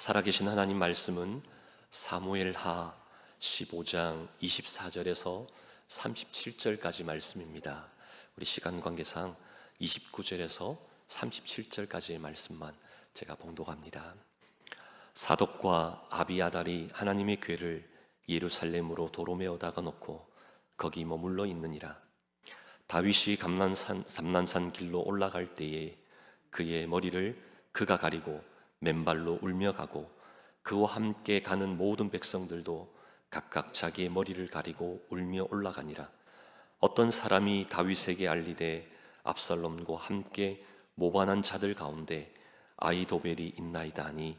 살아계신 하나님 말씀은 사무엘하 15장 24절에서 37절까지 말씀입니다. 우리 시간 관계상 29절에서 37절까지의 말씀만 제가 봉독합니다. 사독과 아비아달이 하나님의 궤를 예루살렘으로 도로매어다가 놓고 거기 머물러 있느니라. 다윗이 감난산 길로 올라갈 때에 그의 머리를 그가 가리고 맨발로 울며 가고 그와 함께 가는 모든 백성들도 각각 자기의 머리를 가리고 울며 올라가니라. 어떤 사람이 다윗에게 알리되 압살롬과 함께 모반한 자들 가운데 아히도벨이 있나이다 하니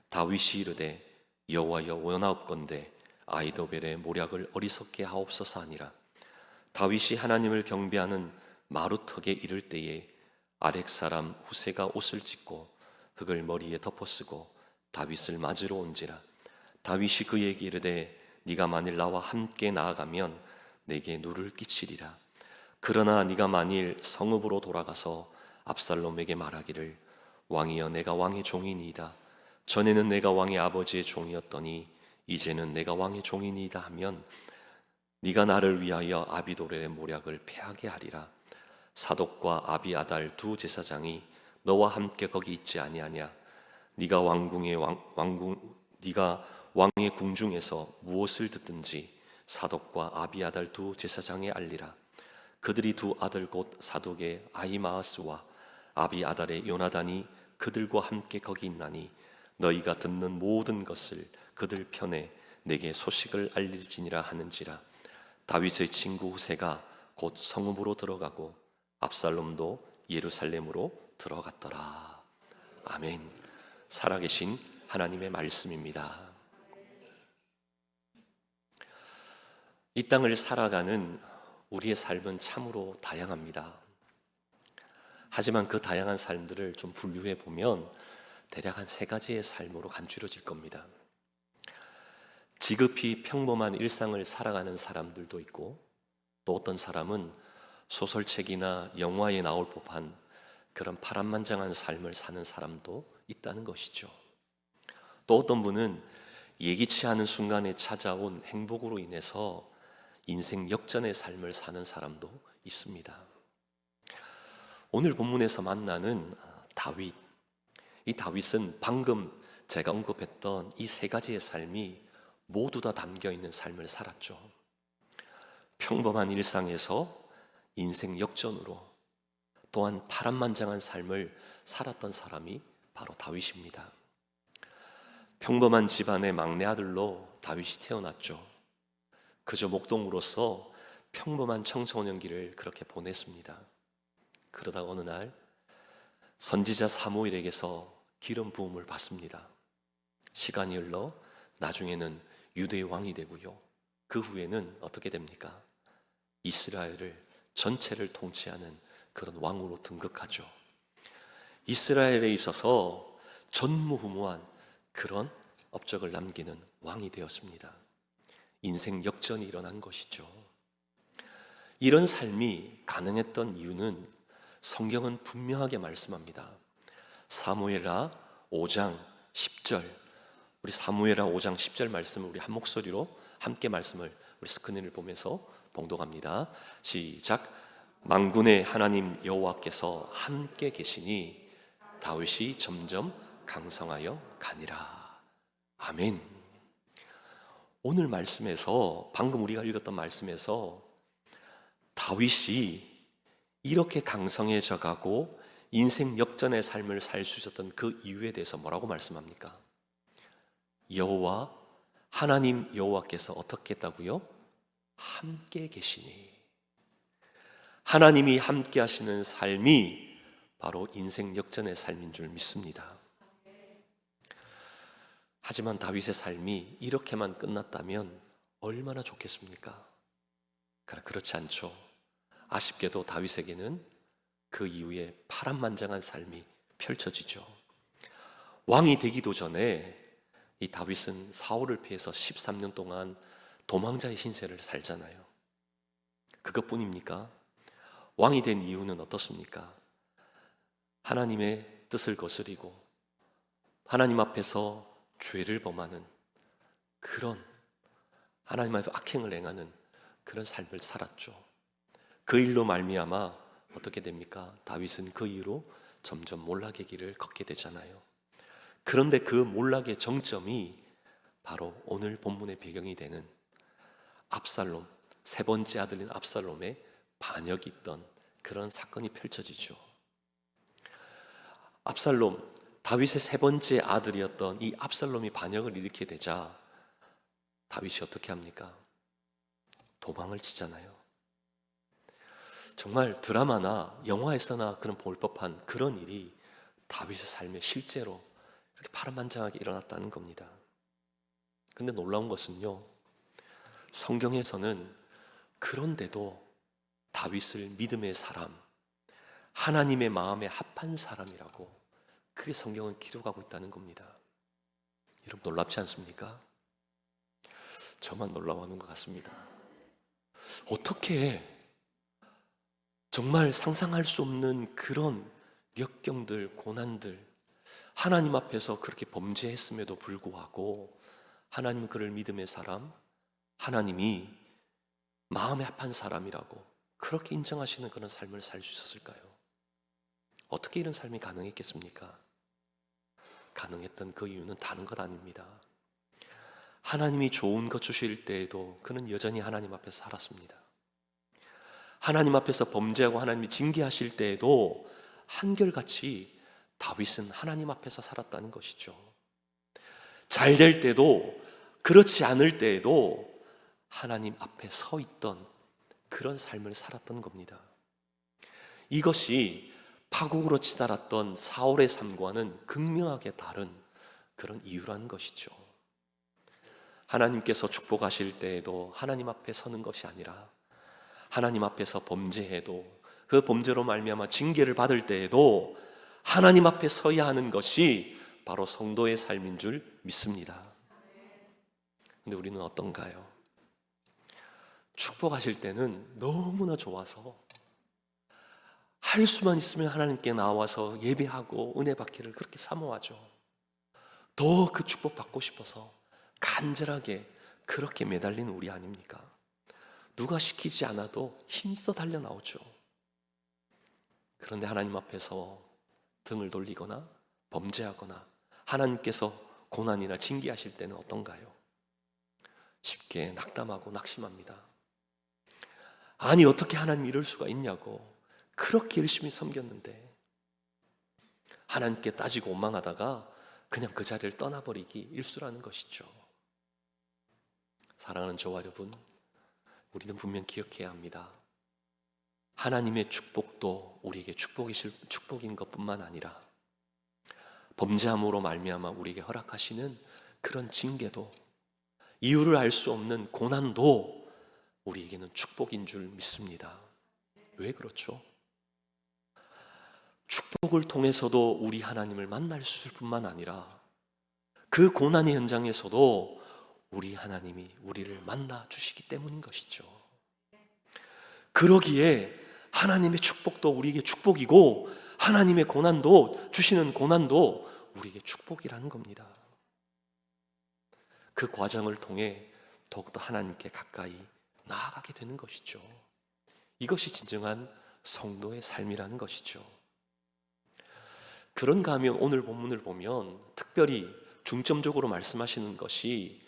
다윗이 이르되 여호와여 원하옵건대 아히도벨의 모략을 어리석게 하옵소서 하니라. 다윗이 하나님을 경배하는 마루턱에 이를 때에 아렉 사람 후세가 옷을 찢고 흙을 머리에 덮어쓰고 다윗을 맞으러 온지라. 다윗이 그에게 이르되 네가 만일 나와 함께 나아가면 내게 누를 끼치리라. 그러나 네가 만일 성읍으로 돌아가서 압살롬에게 말하기를 왕이여 내가 왕의 종이니이다. 전에는 내가 왕의 아버지의 종이었더니 이제는 내가 왕의 종이니이다 하면 네가 나를 위하여 아비도렐의 모략을 패하게 하리라. 사독과 아비아달 두 제사장이 너와 함께 거기 있지 아니하냐? 네가 왕의 궁중에서 무엇을 듣든지 사독과 아비아달 두 제사장에 알리라. 그들이 두 아들 곧 사독의 아히마아스와 아비아달의 요나단이 그들과 함께 거기 있나니 너희가 듣는 모든 것을 그들 편에 내게 소식을 알릴지니라 하는지라. 다윗의 친구 후세가 곧 성읍으로 들어가고 압살롬도 예루살렘으로 들어갔더라. 아멘. 살아계신 하나님의 말씀입니다. 이 땅을 살아가는 우리의 삶은 참으로 다양합니다. 하지만 그 다양한 삶들을 좀 분류해 보면 대략 한 세 가지의 삶으로 간추려질 겁니다. 지극히 평범한 일상을 살아가는 사람들도 있고, 또 어떤 사람은 소설책이나 영화에 나올 법한 그런 파란만장한 삶을 사는 사람도 있다는 것이죠. 또 어떤 분은 예기치 않은 순간에 찾아온 행복으로 인해서 인생 역전의 삶을 사는 사람도 있습니다. 오늘 본문에서 만나는 다윗, 이 다윗은 방금 제가 언급했던 이 세 가지의 삶이 모두 다 담겨 있는 삶을 살았죠. 평범한 일상에서 인생 역전으로, 또한 파란만장한 삶을 살았던 사람이 바로 다윗입니다. 평범한 집안의 막내 아들로 다윗이 태어났죠. 그저 목동으로서 평범한 청소년기를 그렇게 보냈습니다. 그러다 어느 날 선지자 사무엘에게서 기름 부음을 받습니다. 시간이 흘러 나중에는 유대의 왕이 되고요. 그 후에는 어떻게 됩니까? 이스라엘을 전체를 통치하는 그런 왕으로 등극하죠. 이스라엘에 있어서 전무후무한 그런 업적을 남기는 왕이 되었습니다. 인생 역전이 일어난 것이죠. 이런 삶이 가능했던 이유는 성경은 분명하게 말씀합니다. 사무엘하 5장 10절, 우리 사무엘하 5장 10절 말씀을 우리 한 목소리로 함께 말씀을 우리 스크린을 보면서 봉독합니다. 시작. 만군의 하나님 여호와께서 함께 계시니 다윗이 점점 강성하여 가니라. 아멘. 오늘 말씀에서, 방금 우리가 읽었던 말씀에서 다윗이 이렇게 강성해져 가고 인생 역전의 삶을 살 수 있었던 그 이유에 대해서 뭐라고 말씀합니까? 여호와 하나님 여호와께서 어떻게 했다고요? 함께 계시니. 하나님이 함께 하시는 삶이 바로 인생 역전의 삶인 줄 믿습니다. 하지만 다윗의 삶이 이렇게만 끝났다면 얼마나 좋겠습니까? 그렇지 않죠. 아쉽게도 다윗에게는 그 이후에 파란만장한 삶이 펼쳐지죠. 왕이 되기도 전에 이 다윗은 사울을 피해서 13년 동안 도망자의 신세를 살잖아요. 그것뿐입니까? 왕이 된 이유는 어떻습니까? 하나님의 뜻을 거스리고 하나님 앞에서 죄를 범하는 그런 하나님 앞에 악행을 행하는 그런 삶을 살았죠. 그 일로 말미암아 어떻게 됩니까? 다윗은 그 이후로 점점 몰락의 길을 걷게 되잖아요. 그런데 그 몰락의 정점이 바로 오늘 본문의 배경이 되는 압살롬, 세 번째 아들인 압살롬의 반역이 있던 그런 사건이 펼쳐지죠. 압살롬, 다윗의 세 번째 아들이었던 이 압살롬이 반역을 일으키게 되자 다윗이 어떻게 합니까? 도망을 치잖아요. 정말 드라마나 영화에서나 그런 볼 법한 그런 일이 다윗의 삶에 실제로 이렇게 파란만장하게 일어났다는 겁니다. 근데 놀라운 것은요, 성경에서는 그런데도 다윗을 믿음의 사람, 하나님의 마음에 합한 사람이라고 그렇게 성경은 기록하고 있다는 겁니다. 여러분 놀랍지 않습니까? 저만 놀라워하는 것 같습니다. 어떻게 정말 상상할 수 없는 그런 역경들, 고난들, 하나님 앞에서 그렇게 범죄했음에도 불구하고 하나님 그를 믿음의 사람, 하나님이 마음에 합한 사람이라고 그렇게 인정하시는 그런 삶을 살 수 있었을까요? 어떻게 이런 삶이 가능했겠습니까? 가능했던 그 이유는 다른 것 아닙니다. 하나님이 좋은 것 주실 때에도 그는 여전히 하나님 앞에서 살았습니다. 하나님 앞에서 범죄하고 하나님이 징계하실 때에도 한결같이 다윗은 하나님 앞에서 살았다는 것이죠. 잘 될 때도 그렇지 않을 때에도 하나님 앞에 서 있던 그런 삶을 살았던 겁니다. 이것이 파국으로 치달았던 사울의 삶과는 극명하게 다른 그런 이유라는 것이죠. 하나님께서 축복하실 때에도 하나님 앞에 서는 것이 아니라 하나님 앞에서 범죄해도 그 범죄로 말미암아 징계를 받을 때에도 하나님 앞에 서야 하는 것이 바로 성도의 삶인 줄 믿습니다. 근데 우리는 어떤가요? 축복하실 때는 너무나 좋아서 할 수만 있으면 하나님께 나와서 예배하고 은혜 받기를 그렇게 사모하죠. 더 그 축복 받고 싶어서 간절하게 그렇게 매달리는 우리 아닙니까? 누가 시키지 않아도 힘써 달려 나오죠. 그런데 하나님 앞에서 등을 돌리거나 범죄하거나 하나님께서 고난이나 징계하실 때는 어떤가요? 쉽게 낙담하고 낙심합니다. 아니 어떻게 하나님 이럴 수가 있냐고 그렇게 열심히 섬겼는데 하나님께 따지고 원망하다가 그냥 그 자리를 떠나버리기 일쑤라는 것이죠. 사랑하는 저와 여러분, 우리는 분명 기억해야 합니다. 하나님의 축복도 우리에게 축복인 것뿐만 아니라 범죄함으로 말미암아 우리에게 허락하시는 그런 징계도, 이유를 알 수 없는 고난도 우리에게는 축복인 줄 믿습니다. 왜 그렇죠? 축복을 통해서도 우리 하나님을 만날 수 있을 뿐만 아니라 그 고난의 현장에서도 우리 하나님이 우리를 만나 주시기 때문인 것이죠. 그러기에 하나님의 축복도 우리에게 축복이고 하나님의 고난도, 주시는 고난도 우리에게 축복이라는 겁니다. 그 과정을 통해 더욱더 하나님께 가까이 나아가게 되는 것이죠. 이것이 진정한 성도의 삶이라는 것이죠. 그런가 하면 오늘 본문을 보면 특별히 중점적으로 말씀하시는 것이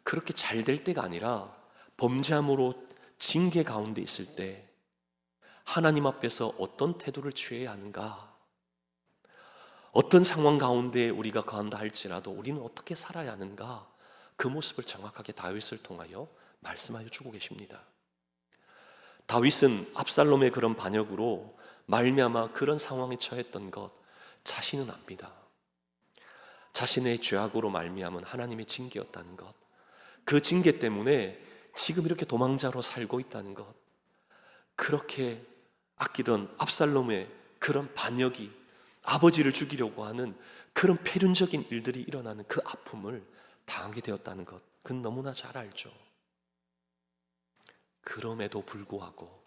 그렇게 잘 될 때가 아니라 범죄함으로 징계 가운데 있을 때 하나님 앞에서 어떤 태도를 취해야 하는가, 어떤 상황 가운데 우리가 거한다 할지라도 우리는 어떻게 살아야 하는가, 그 모습을 정확하게 다윗을 통하여 말씀하여 주고 계십니다. 다윗은 압살롬의 그런 반역으로 말미암아 그런 상황에 처했던 것 자신은 압니다. 자신의 죄악으로 말미암은 하나님의 징계였다는 것, 그 징계 때문에 지금 이렇게 도망자로 살고 있다는 것, 그렇게 아끼던 압살롬의 그런 반역이 아버지를 죽이려고 하는 그런 폐륜적인 일들이 일어나는 그 아픔을 당하게 되었다는 것, 그는 너무나 잘 알죠. 그럼에도 불구하고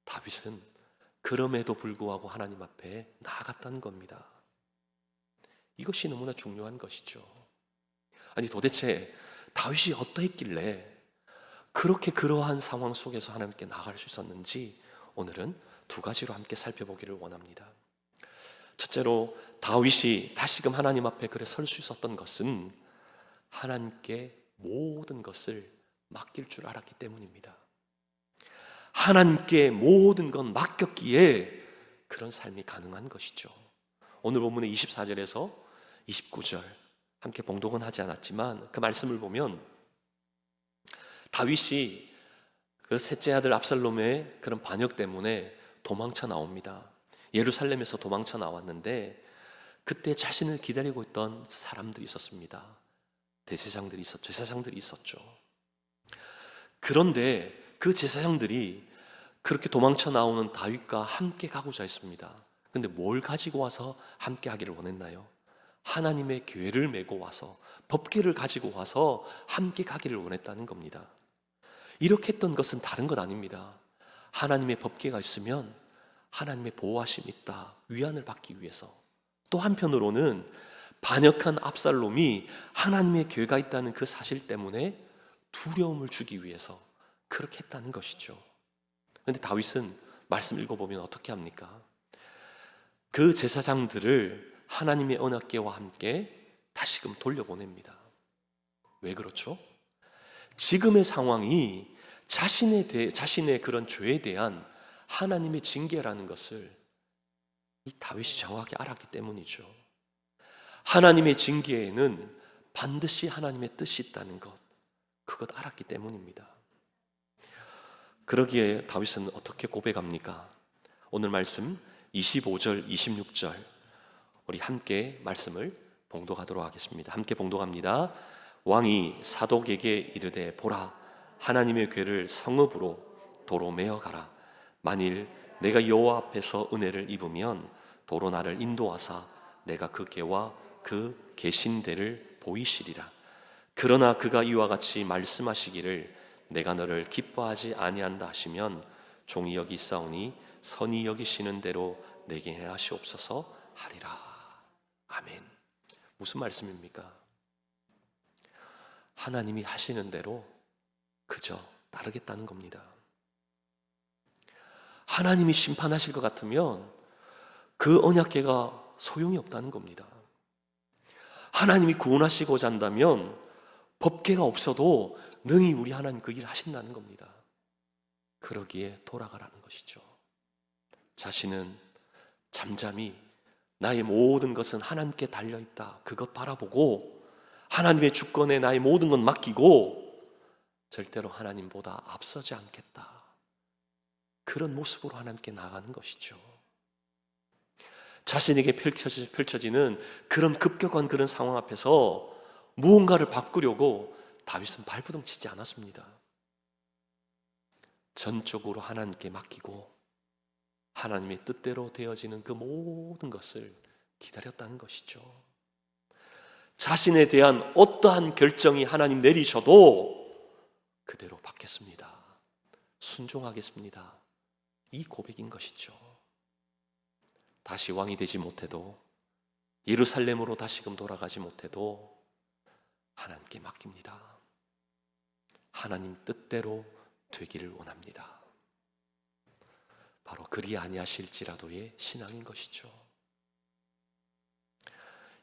다윗은 그럼에도 불구하고 하나님 앞에 나아갔다는 겁니다. 이것이 너무나 중요한 것이죠. 아니 도대체 다윗이 어떠했길래 그렇게 그러한 상황 속에서 하나님께 나아갈 수 있었는지 오늘은 두 가지로 함께 살펴보기를 원합니다. 첫째로 다윗이 다시금 하나님 앞에 그래 설 수 있었던 것은 하나님께 모든 것을 맡길 줄 알았기 때문입니다. 하나님께 모든 건 맡겼기에 그런 삶이 가능한 것이죠. 오늘 본문의 24절에서 29절 함께 봉독은 하지 않았지만 그 말씀을 보면 다윗이 그 셋째 아들 압살롬의 그런 반역 때문에 도망쳐 나옵니다. 예루살렘에서 도망쳐 나왔는데 그때 자신을 기다리고 있던 사람들이 있었습니다. 제사장들이 있었죠. 그런데 그 제사장들이 그렇게 도망쳐 나오는 다윗과 함께 가고자 했습니다. 근데 뭘 가지고 와서 함께 하기를 원했나요? 하나님의 계획을 메고 와서 법궤를 가지고 와서 함께 가기를 원했다는 겁니다. 이렇게 했던 것은 다른 것 아닙니다. 하나님의 법궤가 있으면 하나님의 보호하심이 있다, 위안을 받기 위해서. 또 한편으로는 반역한 압살롬이 하나님의 계획가 있다는 그 사실 때문에 두려움을 주기 위해서 그렇게 했다는 것이죠. 그런데 다윗은 말씀 읽어보면 어떻게 합니까? 그 제사장들을 하나님의 언약궤와 함께 다시금 돌려보냅니다. 왜 그렇죠? 지금의 상황이 자신의 그런 죄에 대한 하나님의 징계라는 것을 이 다윗이 정확히 알았기 때문이죠. 하나님의 징계에는 반드시 하나님의 뜻이 있다는 것, 그것 알았기 때문입니다. 그러기에 다윗은 어떻게 고백합니까? 오늘 말씀 25절, 26절 우리 함께 말씀을 봉독하도록 하겠습니다. 함께 봉독합니다. 왕이 사독에게 이르되 보라, 하나님의 궤를 성읍으로 도로 메어 가라. 만일 내가 여호와 앞에서 은혜를 입으면 도로 나를 인도하사 내가 그 궤와 그 계신 데를 보이시리라. 그러나 그가 이와 같이 말씀하시기를 내가 너를 기뻐하지 아니한다 하시면 종이 여기사오니 선히 여기시는 대로 내게 행하시옵소서 하리라. 아멘. 무슨 말씀입니까? 하나님이 하시는 대로 그저 따르겠다는 겁니다. 하나님이 심판하실 것 같으면 그 언약궤가 소용이 없다는 겁니다. 하나님이 구원하시고자 한다면 법궤가 없어도 능히 우리 하나님 그 일을 하신다는 겁니다. 그러기에 돌아가라는 것이죠. 자신은 잠잠히 나의 모든 것은 하나님께 달려있다, 그것 바라보고 하나님의 주권에 나의 모든 건 맡기고 절대로 하나님보다 앞서지 않겠다, 그런 모습으로 하나님께 나아가는 것이죠. 자신에게 펼쳐지는 그런 급격한 그런 상황 앞에서 무언가를 바꾸려고 다윗은 발버둥 치지 않았습니다. 전적으로 하나님께 맡기고 하나님의 뜻대로 되어지는 그 모든 것을 기다렸다는 것이죠. 자신에 대한 어떠한 결정이 하나님 내리셔도 그대로 받겠습니다, 순종하겠습니다, 이 고백인 것이죠. 다시 왕이 되지 못해도, 예루살렘으로 다시금 돌아가지 못해도 하나님께 맡깁니다. 하나님 뜻대로 되기를 원합니다. 바로 그리 아니하실지라도의 신앙인 것이죠.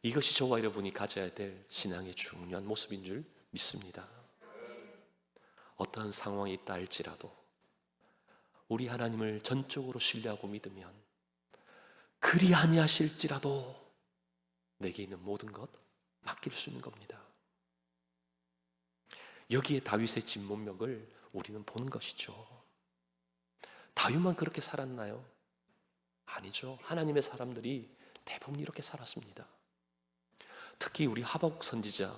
이것이 저와 여러분이 가져야 될 신앙의 중요한 모습인 줄 믿습니다. 어떠한 상황이 있다 할지라도 우리 하나님을 전적으로 신뢰하고 믿으면 그리 아니하실지라도 내게 있는 모든 것 맡길 수 있는 겁니다. 여기에 다윗의 진문력을 우리는 보는 것이죠. 다윗만 그렇게 살았나요? 아니죠. 하나님의 사람들이 대부분 이렇게 살았습니다. 특히 우리 하박국 선지자,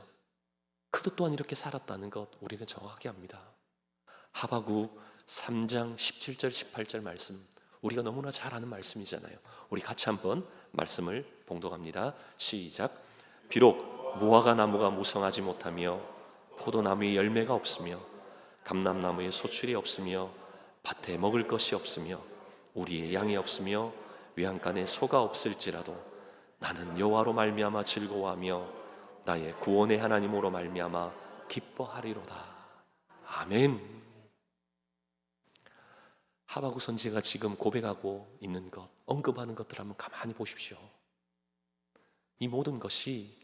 그도 또한 이렇게 살았다는 것 우리는 정확하게 압니다. 하박국 3장 17절 18절 말씀, 우리가 너무나 잘 아는 말씀이잖아요. 우리 같이 한번 말씀을 봉독합니다. 시작. 비록 무화과 나무가 무성하지 못하며 포도나무에 열매가 없으며 감람나무에 소출이 없으며 밭에 먹을 것이 없으며 우리의 양이 없으며 외양간에 소가 없을지라도 나는 여호와로 말미암아 즐거워하며 나의 구원의 하나님으로 말미암아 기뻐하리로다. 아멘. 하박국 선지자가 지금 고백하고 있는 것, 언급하는 것들 한번 가만히 보십시오. 이 모든 것이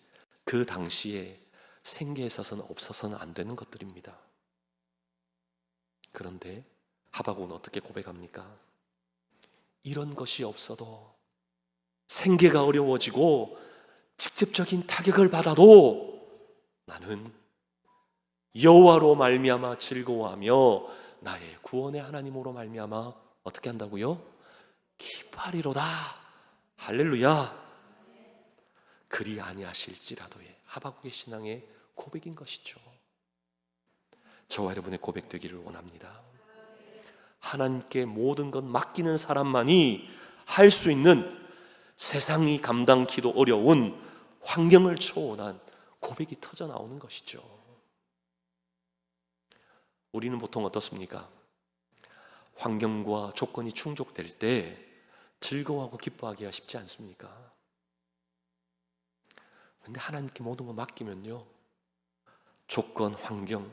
그 당시에 생계에 있어서는 없어서는 안 되는 것들입니다. 그런데 하박국은 어떻게 고백합니까? 이런 것이 없어도, 생계가 어려워지고 직접적인 타격을 받아도 나는 여호와로 말미암아 즐거워하며 나의 구원의 하나님으로 말미암아 어떻게 한다고요? 기뻐하리로다. 할렐루야. 그리 아니하실지라도의 하박국의 신앙의 고백인 것이죠. 저와 여러분의 고백되기를 원합니다. 하나님께 모든 것 맡기는 사람만이 할 수 있는, 세상이 감당키도 어려운 환경을 초월한 고백이 터져 나오는 것이죠. 우리는 보통 어떻습니까? 환경과 조건이 충족될 때 즐거워하고 기뻐하기가 쉽지 않습니까? 그런데 하나님께 모든 거 맡기면요, 조건, 환경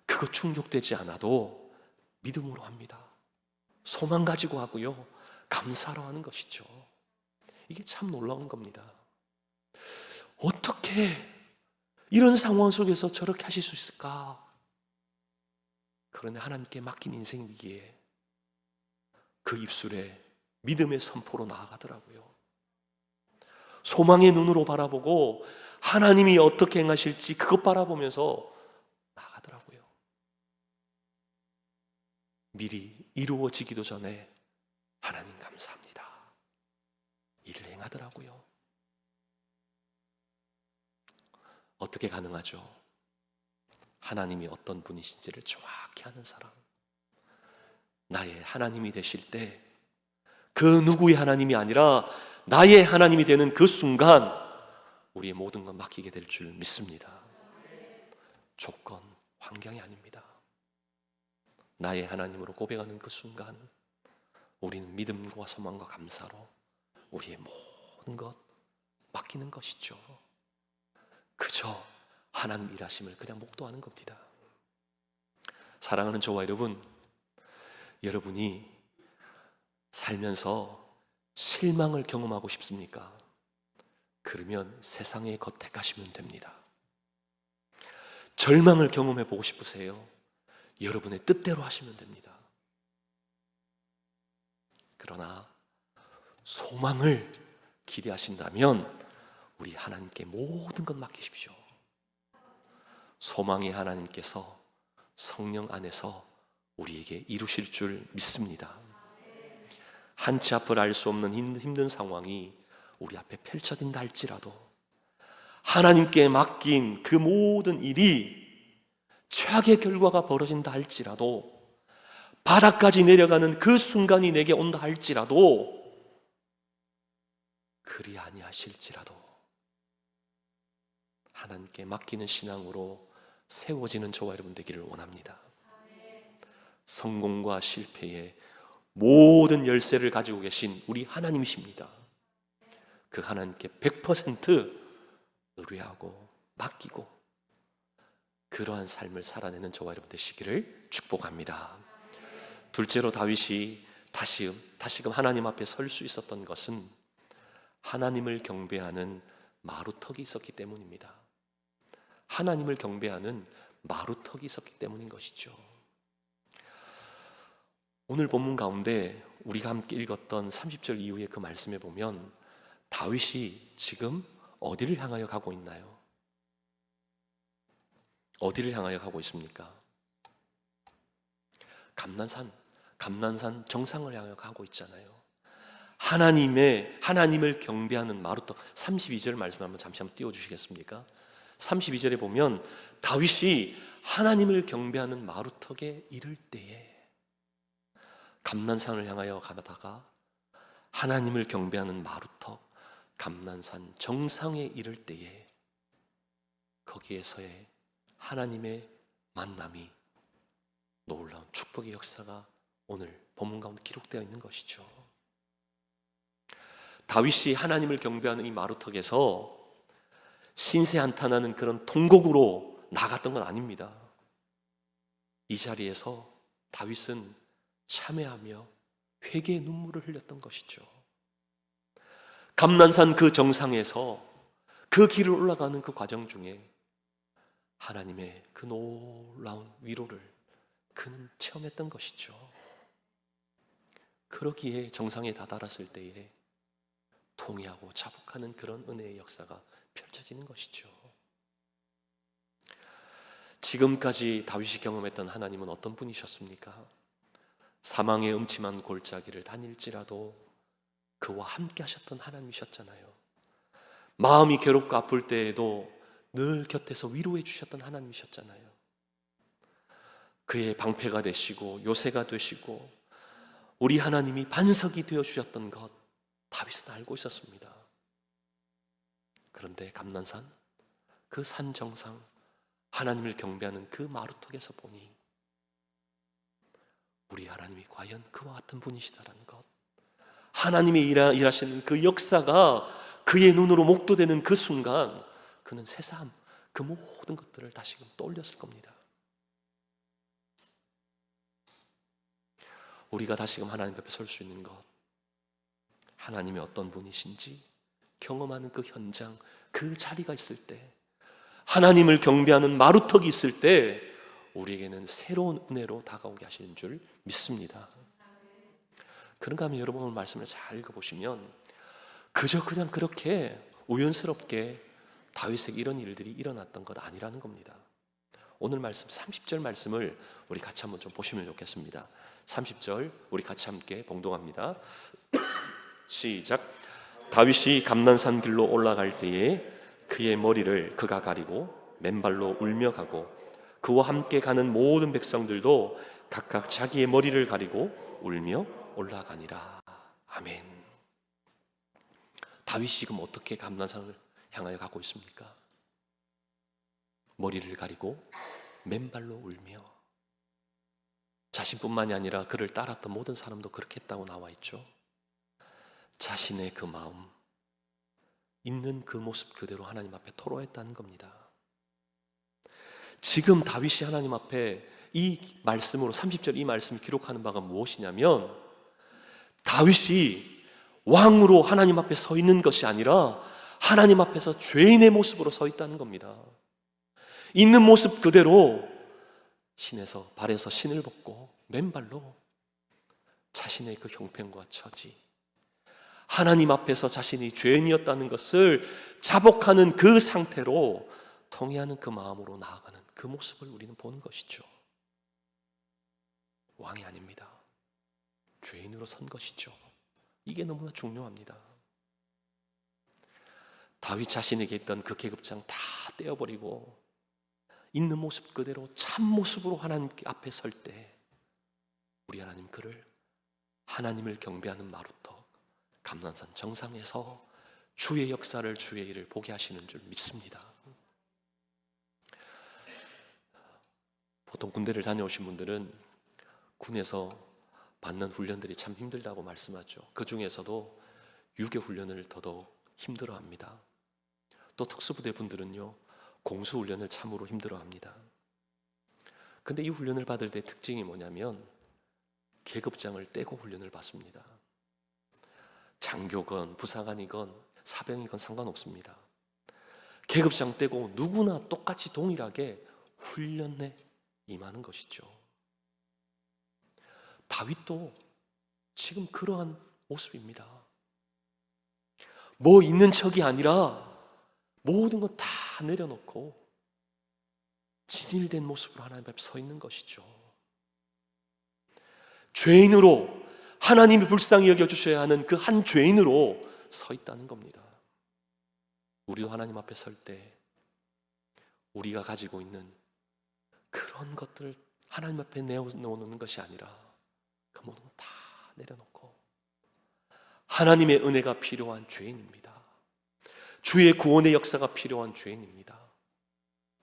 그거 충족되지 않아도 믿음으로 합니다. 소망 가지고 하고요, 감사로 하는 것이죠. 이게 참 놀라운 겁니다. 어떻게 이런 상황 속에서 저렇게 하실 수 있을까? 그런데 하나님께 맡긴 인생이기에 그 입술에 믿음의 선포로 나아가더라고요. 소망의 눈으로 바라보고 하나님이 어떻게 행하실지 그것 바라보면서 나아가더라고요. 미리 이루어지기도 전에 하나님 감사합니다, 일을 행하더라고요. 어떻게 가능하죠? 하나님이 어떤 분이신지를 정확히 아는 사람. 나의 하나님이 되실 때 그 누구의 하나님이 아니라 나의 하나님이 되는 그 순간 우리의 모든 것 맡기게 될 줄 믿습니다. 조건, 환경이 아닙니다. 나의 하나님으로 고백하는 그 순간 우리는 믿음과 소망과 감사로 우리의 모든 것 맡기는 것이죠. 그저 하나님 일하심을 그냥 목도하는 겁니다. 사랑하는 저와 여러분, 여러분이 살면서 실망을 경험하고 싶습니까? 그러면 세상의 것 택하시면 됩니다. 절망을 경험해 보고 싶으세요? 여러분의 뜻대로 하시면 됩니다. 그러나 소망을 기대하신다면 우리 하나님께 모든 것 맡기십시오. 소망의 하나님께서 성령 안에서 우리에게 이루실 줄 믿습니다. 한치 앞을 알 수 없는 힘든 상황이 우리 앞에 펼쳐진다 할지라도 하나님께 맡긴 그 모든 일이 최악의 결과가 벌어진다 할지라도, 바닥까지 내려가는 그 순간이 내게 온다 할지라도, 그리 아니하실지라도 하나님께 맡기는 신앙으로 세워지는 저와 여러분 되기를 원합니다. 성공과 실패의 모든 열쇠를 가지고 계신 우리 하나님이십니다. 그 하나님께 100% 의뢰하고 맡기고 그러한 삶을 살아내는 저와 여러분 되시기를 축복합니다. 둘째로 다윗이 다시금 하나님 앞에 설 수 있었던 것은 하나님을 경배하는 마루턱이 있었기 때문입니다. 하나님을 경배하는 마루턱이 있었기 때문인 것이죠. 오늘 본문 가운데 우리가 함께 읽었던 30절 이후의 그 말씀에 보면 다윗이 지금 어디를 향하여 가고 있나요? 어디를 향하여 가고 있습니까? 감난산 정상을 향하여 가고 있잖아요. 하나님을 경배하는 마루턱. 32절 말씀 한번 잠시 한번 띄워주시겠습니까? 32절에 보면 다윗이 하나님을 경배하는 마루턱에 이를 때에, 감난산을 향하여 가다가 하나님을 경배하는 마루턱 감난산 정상에 이를 때에 거기에서의 하나님의 만남이, 놀라운 축복의 역사가 오늘 본문 가운데 기록되어 있는 것이죠. 다윗이 하나님을 경배하는 이 마루턱에서 신세 한탄하는 그런 통곡으로 나갔던 건 아닙니다. 이 자리에서 다윗은 참회하며 회개의 눈물을 흘렸던 것이죠. 감난산 그 정상에서 그 길을 올라가는 그 과정 중에 하나님의 그 놀라운 위로를 그는 체험했던 것이죠. 그러기에 정상에 다다랐을 때에 통회하고 자복하는 그런 은혜의 역사가 펼쳐지는 것이죠. 지금까지 다윗이 경험했던 하나님은 어떤 분이셨습니까? 사망의 음침한 골짜기를 다닐지라도 그와 함께 하셨던 하나님이셨잖아요. 마음이 괴롭고 아플 때에도 늘 곁에서 위로해 주셨던 하나님이셨잖아요. 그의 방패가 되시고 요새가 되시고 우리 하나님이 반석이 되어주셨던 것 다윗은 알고 있었습니다. 그런데 감난산 그 산 정상 하나님을 경배하는 그 마루턱에서 보니 우리 하나님이 과연 그와 같은 분이시다라는 것, 하나님이 일하시는 그 역사가 그의 눈으로 목도되는 그 순간 그는 새삼 그 모든 것들을 다시금 떠올렸을 겁니다. 우리가 다시금 하나님 앞에 설 수 있는 것, 하나님이 어떤 분이신지 경험하는 그 현장, 그 자리가 있을 때, 하나님을 경배하는 마루턱이 있을 때 우리에게는 새로운 은혜로 다가오게 하시는 줄 믿습니다. 그런가 하면 여러분 오늘 말씀을 잘 읽어보시면 그저 그냥 그렇게 우연스럽게 다윗에게 이런 일들이 일어났던 것 아니라는 겁니다. 오늘 말씀 30절 말씀을 우리 같이 한번 좀 보시면 좋겠습니다. 30절 우리 같이 함께 봉독합니다. 시작. 다윗이 감난산 길로 올라갈 때에 그의 머리를 그가 가리고 맨발로 울며 가고 그와 함께 가는 모든 백성들도 각각 자기의 머리를 가리고 울며 올라가니라. 아멘. 다윗이 지금 어떻게 감난산을 향하여 가고 있습니까? 머리를 가리고 맨발로 울며. 자신뿐만이 아니라 그를 따랐던 모든 사람도 그렇게 했다고 나와 있죠. 자신의 그 마음, 있는 그 모습 그대로 하나님 앞에 토로했다는 겁니다. 지금 다윗이 하나님 앞에 이 말씀으로 30절 이 말씀을 기록하는 바가 무엇이냐면 다윗이 왕으로 하나님 앞에 서 있는 것이 아니라 하나님 앞에서 죄인의 모습으로 서 있다는 겁니다. 있는 모습 그대로 신에서 발에서 신을 벗고 맨발로 자신의 그 형편과 처지, 하나님 앞에서 자신이 죄인이었다는 것을 자복하는 그 상태로 통회하는 그 마음으로 나아가는 그 모습을 우리는 보는 것이죠. 왕이 아닙니다. 죄인으로 선 것이죠. 이게 너무나 중요합니다. 다윗 자신에게 있던 그 계급장 다 떼어버리고 있는 모습 그대로 참 모습으로 하나님 앞에 설 때 우리 하나님 그를 하나님을 경배하는 마루턱 감난산 정상에서 주의 역사를 주의 일을 보게 하시는 줄 믿습니다. 보통 군대를 다녀오신 분들은 군에서 받는 훈련들이 참 힘들다고 말씀하죠. 그 중에서도 유교 훈련을 더더욱 힘들어합니다. 또 특수부대 분들은요 공수훈련을 참으로 힘들어합니다. 근데 이 훈련을 받을 때 특징이 뭐냐면 계급장을 떼고 훈련을 받습니다. 장교건 부사관이건 사병이건 상관없습니다. 계급장 떼고 누구나 똑같이 동일하게 훈련에 임하는 것이죠. 다윗도 지금 그러한 모습입니다. 뭐 있는 척이 아니라 모든 것 다 내려놓고 진일된 모습으로 하나님 앞에 서 있는 것이죠. 죄인으로 하나님이 불쌍히 여겨주셔야 하는 그 한 죄인으로 서 있다는 겁니다. 우리도 하나님 앞에 설 때 우리가 가지고 있는 그런 것들을 하나님 앞에 내어놓는 것이 아니라 그 모든 것 다 내려놓고 하나님의 은혜가 필요한 죄인입니다. 주의 구원의 역사가 필요한 죄인입니다.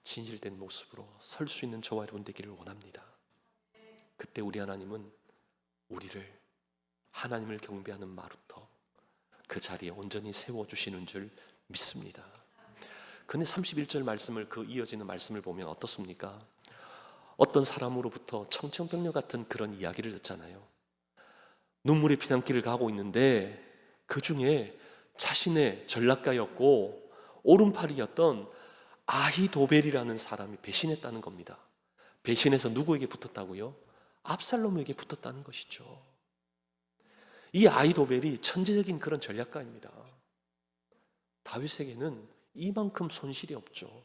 진실된 모습으로 설 수 있는 저와 여러분 되기를 원합니다. 그때 우리 하나님은 우리를 하나님을 경배하는 마루터 그 자리에 온전히 세워주시는 줄 믿습니다. 근데 31절 말씀을, 그 이어지는 말씀을 보면 어떻습니까? 어떤 사람으로부터 청천벽력 같은 그런 이야기를 듣잖아요. 눈물의 피난길을 가고 있는데 그 중에 자신의 전략가였고 오른팔이었던 아히도벨이라는 사람이 배신했다는 겁니다. 배신해서 누구에게 붙었다고요? 압살롬에게 붙었다는 것이죠. 이 아히도벨이 천재적인 그런 전략가입니다. 다윗에게는 이만큼 손실이 없죠.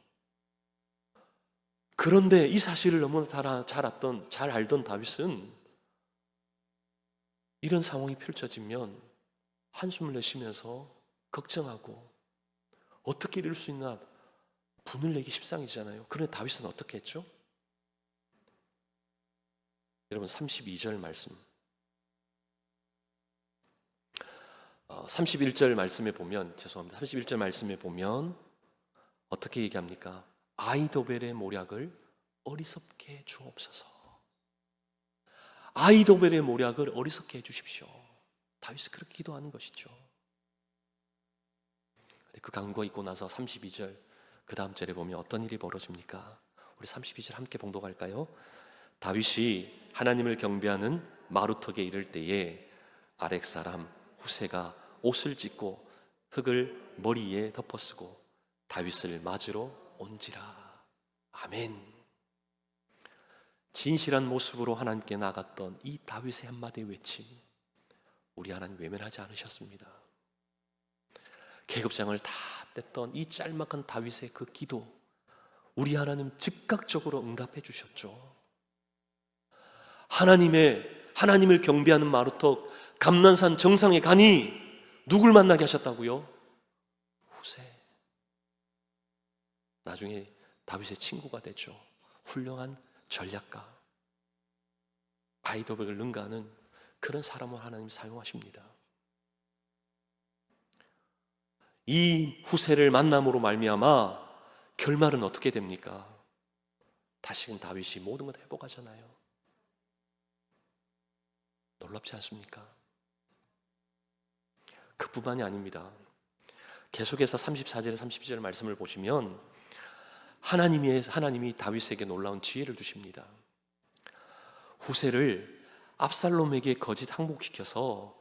그런데 이 사실을 너무나 잘 알던 다윗은 이런 상황이 펼쳐지면 한숨을 내쉬면서 걱정하고 어떻게 이럴 수 있나 분을 내기 십상이잖아요. 그런데 다윗은 어떻게 했죠? 여러분 32절 말씀, 31절 말씀에 보면, 죄송합니다, 31절 말씀에 보면 어떻게 얘기합니까? 아히도벨의 모략을 어리석게 해 주옵소서. 아히도벨의 모략을 어리석게 해 주십시오. 다윗이 그렇게 기도하는 것이죠. 그 간구가 있고 나서 32절 그 다음 절에 보면 어떤 일이 벌어집니까? 우리 32절 함께 봉독할까요? 다윗이 하나님을 경배하는 마루턱에 이를 때에 아렉 사람 후세가 옷을 찢고 흙을 머리에 덮어쓰고 다윗을 맞으러 온지라. 아멘. 진실한 모습으로 하나님께 나갔던 이 다윗의 한마디 외침, 우리 하나님 외면하지 않으셨습니다. 계급장을 다 뗐던 이 짤막한 다윗의 그 기도, 우리 하나님 즉각적으로 응답해 주셨죠. 하나님을 경배하는 마루턱 감난산 정상에 가니 누굴 만나게 하셨다고요? 후세. 나중에 다윗의 친구가 되죠. 훌륭한 전략가, 아히도벨을 능가하는 그런 사람을 하나님 사용하십니다. 이 후세를 만남으로 말미암아 결말은 어떻게 됩니까? 다시금 다윗이 모든 것 회복하잖아요. 놀랍지 않습니까? 그뿐만이 아닙니다. 계속해서 34절 32절 말씀을 보시면 하나님이 다윗에게 놀라운 지혜를 주십니다. 후세를 압살롬에게 거짓 항복시켜서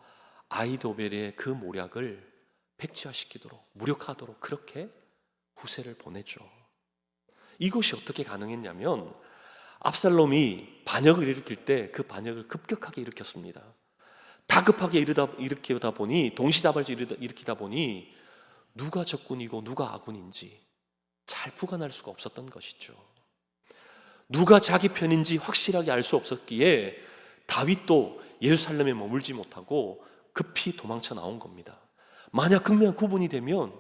아히도벨의 그 모략을 백지화시키도록, 무력화하도록 그렇게 후세를 보냈죠. 이것이 어떻게 가능했냐면 압살롬이 반역을 일으킬 때 그 반역을 급격하게 일으켰습니다. 다급하게 일으키다 보니, 동시다발적으로 일으키다 보니 누가 적군이고 누가 아군인지 잘 구간할 수가 없었던 것이죠. 누가 자기 편인지 확실하게 알 수 없었기에 다윗도 예루살렘에 머물지 못하고 급히 도망쳐 나온 겁니다. 만약 극명한 구분이 되면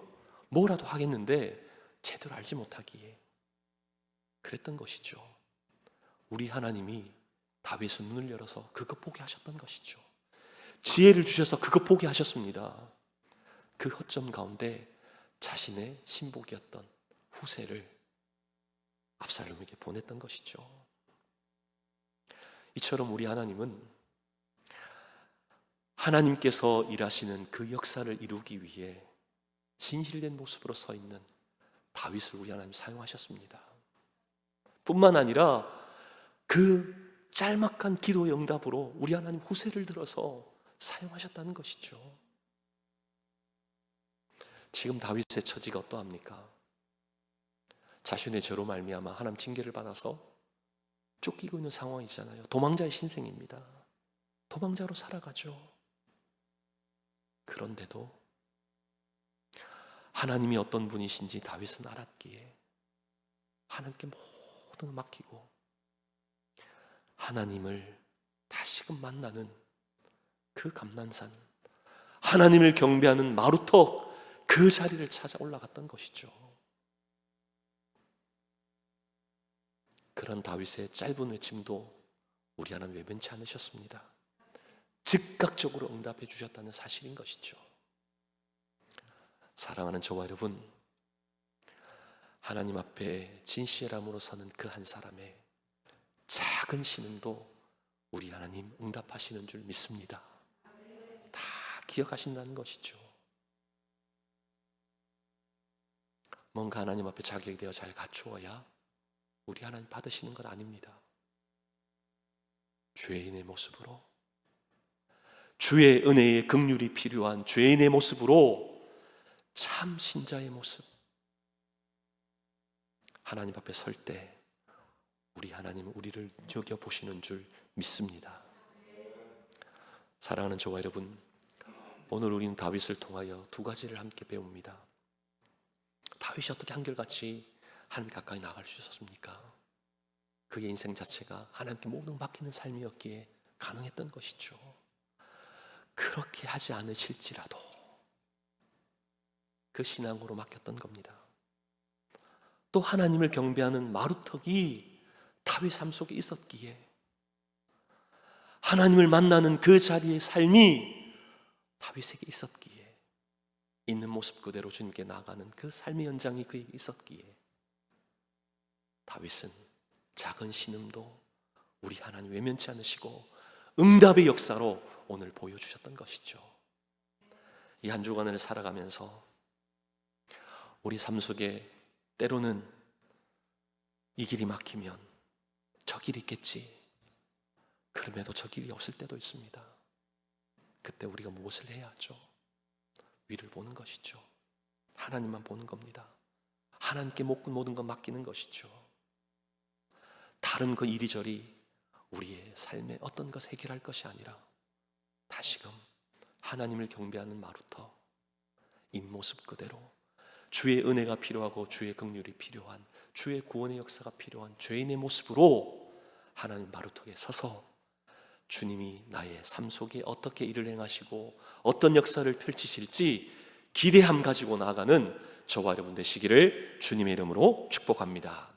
뭐라도 하겠는데 제대로 알지 못하기에 그랬던 것이죠. 우리 하나님이 다윗의 눈을 열어서 그것 보게 하셨던 것이죠. 지혜를 주셔서 그것 보게 하셨습니다. 그 허점 가운데 자신의 신복이었던 후세를 압살롬에게 보냈던 것이죠. 이처럼 우리 하나님은 하나님께서 일하시는 그 역사를 이루기 위해 진실된 모습으로 서 있는 다윗을 우리 하나님 사용하셨습니다. 뿐만 아니라 그 짤막한 기도의 응답으로 우리 하나님 후세를 들어서 사용하셨다는 것이죠. 지금 다윗의 처지가 어떠합니까? 자신의 죄로 말미암아 하나님 징계를 받아서 쫓기고 있는 상황이잖아요. 도망자의 신생입니다. 도망자로 살아가죠. 그런데도 하나님이 어떤 분이신지 다윗은 알았기에 하나님께 모든 걸 맡기고 하나님을 다시금 만나는 그 감난산, 하나님을 경배하는 마루턱 그 자리를 찾아 올라갔던 것이죠. 그런 다윗의 짧은 외침도 우리 하나님 외면치 않으셨습니다. 즉각적으로 응답해 주셨다는 사실인 것이죠. 사랑하는 저와 여러분, 하나님 앞에 진실함으로 서는 그 한 사람의 작은 신음도 우리 하나님 응답하시는 줄 믿습니다. 다 기억하신다는 것이죠. 뭔가 하나님 앞에 자격이 되어 잘 갖추어야 우리 하나님 받으시는 것 아닙니다. 죄인의 모습으로, 주의 은혜의 긍휼이 필요한 죄인의 모습으로, 참 신자의 모습, 하나님 앞에 설 때 우리 하나님은 우리를 눈여겨보시는 줄 믿습니다. 사랑하는 저와 여러분, 오늘 우리는 다윗을 통하여 두 가지를 함께 배웁니다. 다윗이 어떻게 한결같이 하나님 가까이 나갈 수 있었습니까? 그의 인생 자체가 하나님께 모든 맡기는 삶이었기에 가능했던 것이죠. 그렇게 하지 않으실지라도 그 신앙으로 맡겼던 겁니다. 또 하나님을 경배하는 마루턱이 다윗 삶 속에 있었기에, 하나님을 만나는 그 자리의 삶이 다윗에게 있었기에, 있는 모습 그대로 주님께 나아가는 그 삶의 현장이 그에게 있었기에, 다윗은 작은 신음도 우리 하나님 외면치 않으시고 응답의 역사로 오늘 보여주셨던 것이죠. 이 한 주간을 살아가면서 우리 삶 속에 때로는 이 길이 막히면 저 길이 있겠지, 그럼에도 저 길이 없을 때도 있습니다. 그때 우리가 무엇을 해야 하죠? 위를 보는 것이죠. 하나님만 보는 겁니다. 하나님께 모든 것 맡기는 것이죠. 다른 그 이리저리 우리의 삶에 어떤 것 해결할 것이 아니라 다시금 하나님을 경배하는 마루터, 인모습 그대로 주의 은혜가 필요하고 주의 긍휼이 필요한, 주의 구원의 역사가 필요한 죄인의 모습으로 하나님 마루턱에 서서 주님이 나의 삶 속에 어떻게 일을 행하시고 어떤 역사를 펼치실지 기대함 가지고 나아가는 저와 여러분 되시기를 주님의 이름으로 축복합니다.